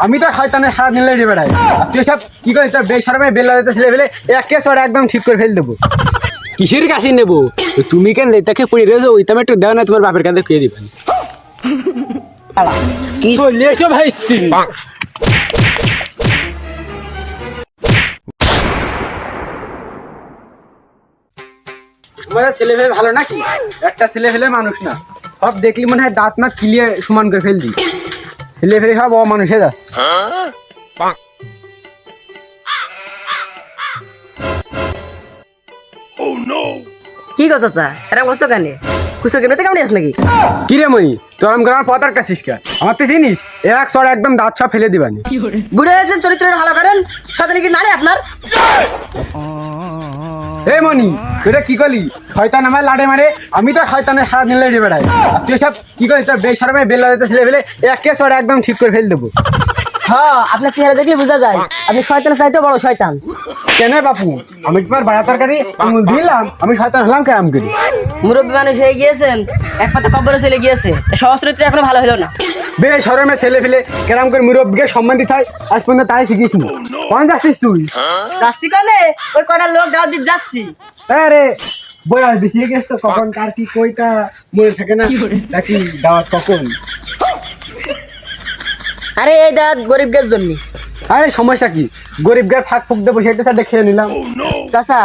আমি তো শয়তানের সারা দিন লেগে বেড়াই। তুই সব কি করিস? তোর বেশরমে বেলা দিতে ছেলে ফেলে একে সরে একদম ঠিক করে ফেল দেবো। কিসের কাশি নেবো? তুমি কেন লেতাকে পড়ে রয়েছো? ওইটা একটু দেও না, তোমার বাপের কাছে খুঁয়ে দিবেন। কি চলে এসো ভাই? তোমাদের ছেলে ফেলে ভালো নাকি? একটা ছেলে ফেলে মানুষ না, সব দেখলি মনে হয় দাঁত না কিলিয়ে সমান করে ফেলবি। ছেলে ফেলে সব অমানুষে যাচ্ছে। কি করছো স্যার? এটা বলছো কেন? খুশো কেমনে কেমন আস নাকি? কিরে মই, তোর আম গ্রামের পতার কাছিস কে? আমার তো চিনিস, এক সর একদম দাঁত সব ফেলে দিবানি। বুড়ো হয়েছেন, চরিত্রটা ভালো করেন। শয়তানি কি নারে আপনার? এ মনি, তুই কি করলি? শয়তান আমার লাড়ে মারে, আমি তো শয়তানের সারা দিন লেগে বেড়াই। তুই সব কি করিস? তোর বেশরমে বেলা দিতে ছেলে ফেলে একে সরে একদম ঠিক করে ফেল দেবো। হ্যাঁ, আপনার চেহারা দেখলে বোঝা যায় আপনি শয়তানের চাইতেও বড় শয়তান। কেন বাপু, আমি তোমার বাড়া তরকারি আঙুল দিলাম, আমি শয়তান হলাম কেমন করি? মুরব্বী মানুষ হয়ে গিয়েছেন, এক পাতা কব্বরে চলে গিয়েছে, সহজ চরিত্র এখনো ভালো হলো না। বেশরমে ছেলে ফেলে কেরাম করে মুরব্বীকে সম্মান দিতে হয়, আজ পর্যন্ত তাই শিখিস নি। কোন যাচ্ছিস তুই? যাচ্ছি কলে? ওই কটার লোক দাওয়াত দিতে যাচ্ছি। আরে বয়স বেশি হয়ে গেছে তো, কখন কার কি কইটা মনে থাকে না নাকি? দাওয়াত কখন? আরে এই দাওয়াত গরিবদের জন্য। আরে সমস্যা কি? গরিব গার ফাঁক ফুক দেবো, সেটা সাথে খেয়ে নিলাম। চাচা,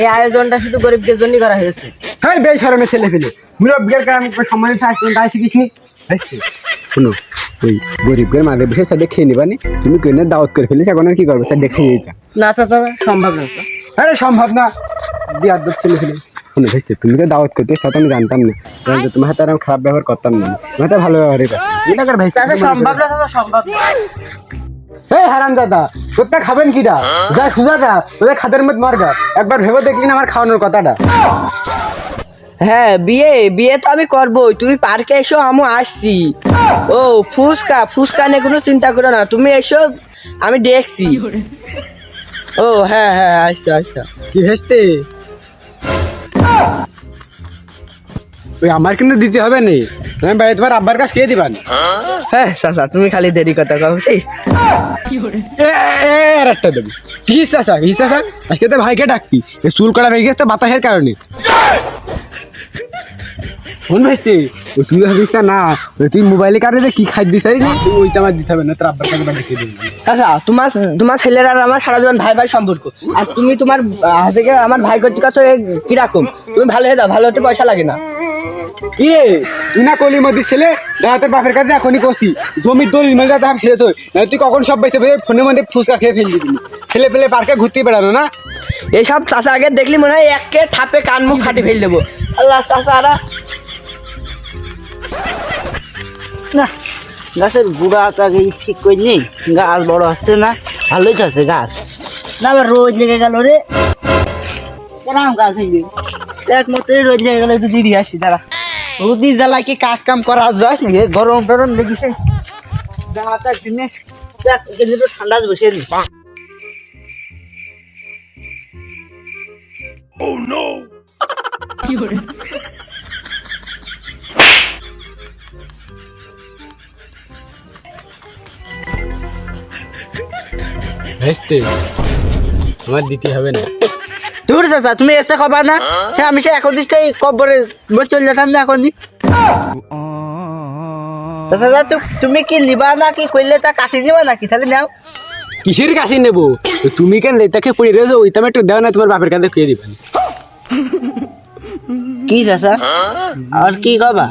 এই আয়োজনটা শুধু গরিবদের জন্য করা হয়েছে। হ্যাঁ, বেশরমে ছেলে ফেলে মুরব্বীর কেরাম করে সম্মান দিতে হয়, তাই শিখিস নি। শুনো, ওই গরিবদের মাঝে বসে সাথে খেয়ে নিবানি। তুমি কেন দাওয়াত করে ফেলিস, এখন আর কি করবে? স্যার দেখে নিয়ে যা। না চাচা, সম্ভব না স্যার। আরে সম্ভব না, বিয়ার দোষ ছেলে ফেলে। শুনো ভাই, তুমি তো দাওয়াত করতে সাথে আমি জানতাম না, কিন্তু তোমার হাতে আর আমি খারাপ ব্যবহার করতাম না, তোমার হাতে ভালো ব্যবহারই করতাম। এটা কর ভাই, চাচা সম্ভব না, চাচা সম্ভব না। এই হারাম দাদা, তোরটা খাবেন কিটা? যা সুজা যা, তোদের খাদের মধ্যে মারগা। একবার ভেবে দেখলি না আমার খাওয়ানোর কথাটা? হ্যাঁ, বিয়ে বিয়ে তো আমি করবোই। তুমি পার্কে এসো, আমি আসছি। ও ফুচকা, ফুচকা নিয়ে কোনো চিন্তা করো না, তুমি এসো, আমি দেখছি। ও হ্যাঁ হ্যাঁ, আচ্ছা আচ্ছা। কি ভেস্তে? ওই আমার কিন্তু দিতে হবে নি, তুমি ভাই তোমার আব্বার কাছে খেয়ে দিবান। হ্যাঁ চাচা, তুমি খালি দেরি কথা কও। সেই আর একটা দেবো। কি চাষা, কি চাষা, আজকে তো ভাইকে ডাকবি, এই চুল করা ভেঙে গেছে বাতাসের কারণে। ফোন ভাইছে, ওই তুই ভাবিস না, তুই মোবাইলে কাটে কি খাই দিস না, ওইটা আমার দিতে হবে না, তোর আব্বার কাছে ডেকে দিবি। চাচা, তোমার তোমার ছেলের আর আমার সারা জীবন ভাই ভাই সম্পর্ক। আজ তুমি তোমার থেকে আমার ভাই করতে কাছে কিরকম? তুমি ভালো হয়ে যাও, ভালো হতে পয়সা লাগে না। কি রে, তুই না কলি মধ্যে ছেলে তোর বাপের কাছে এখনই কষি জমির দলিল মেলে দাম ফেরত হয়, তুই কখন সব বেঁচে বেঁচে ফোনের মধ্যে ফুচকা খেয়ে ফেলবি? ছেলে পেলে পার্কে ঘুরতে বেড়ানো না? এইসব চাচা আগে দেখলি মনে হয় একে ঠাপে কান মুখ ফাটি ফেল দেবো। আল্লাহ চাচারা না, গাছের গুঁড়াটা ঠিক করে নেই, গাছ বড় হচ্ছে না, ভালোই চলছে গাছ। না আবার রোদ লেগে গেল রে, কেরাম গাছ হইবে একমাত্র রোদ লেগে গেল, একটু জিরিয়ে আসছি দাঁড়া। রোদি জ্বালায় কি কাজ কাম করা যায় নাকি? গরম টরম লেগেছে, গাটা দিনে তো ঠান্ডা বসে নি। ভেস্তে আমার দিতে হবে না। দূর চাচা, তুমি এসে খবর না? হ্যাঁ, আমি সে এখন দিসটাই কবরে চলে যেতাম না এখন। চাচা তুমি কি নিবা না কি করলে তা কাছে নিবা নাকি? তাহলে নাও। কিসের কাছে নেবো? তুমি কেন লেতাকে পড়ে রয়েছো, ওইটা একটু দেও না, তোমার বাপের কাছে খুঁয়ে দিবেন। কি চাচা আর কি কবা?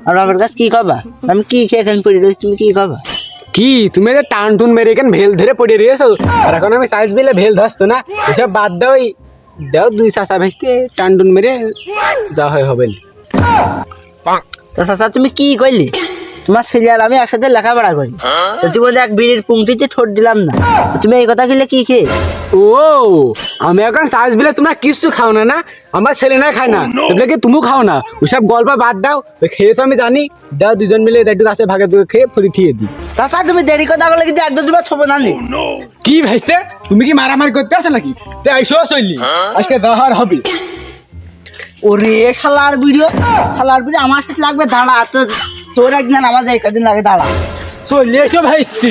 আর আমার কাছে কি কবা? আমি কি খেয়ে এখানে পড়ে রয়েছি, তুমি কি কবা? কি তুমি যে টান টুন মেরে কেন ভেল ধরে পড়ে রয়েছো, আর এখন আমি সাইজ বিলে ভেল ধরছো না, এসব বাদ দাও। দাও দুই চাষা ভেস্তে টান টুন মেরে দেওয়া হয় হবে না। তা চাচা তুমি কি করলি? তোমার ছেলে আর আমি একসাথে লেখাপড়া করি, তো জীবনে এক বিড়ির পুংটিতে ঠোঁট দিলাম না, তুমি এই কথা কইলে কি খেয়ে? ও আমি এখন সাইজ বিলে তোমরা কিচ্ছু খাও না? না আমার ছেলে না খায় না, তাহলে কি তুমি খাও না? ওইসব গল্প বাদ দাও, ওই খেয়ে তো আমি জানি। দাও দুজন মিলে একটু গাছে ভাগে খেয়ে ফুরি থিয়ে দিই। চাচা তুমি দেরি কথা বলে কিন্তু একদম দুবার ছবো না নি। কি ভাইস্তে, তুমি কি মারামারি করতে আসো নাকি? তাই আইসো চললি, আজকে দেওয়ার হবে। ওরে শালার ভিডিও, শালার ভিডিও আমার সাথে লাগবে, দাঁড়া তো, তোর একদিন আমার এই কদিন লাগে, দাঁড়া। চলে এসো ভাইস্তি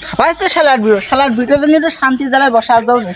খাবাই তো শালার ভিডিও শালার ভিডিও জন্য একটু শান্তি জ্বালায় বসা যাও না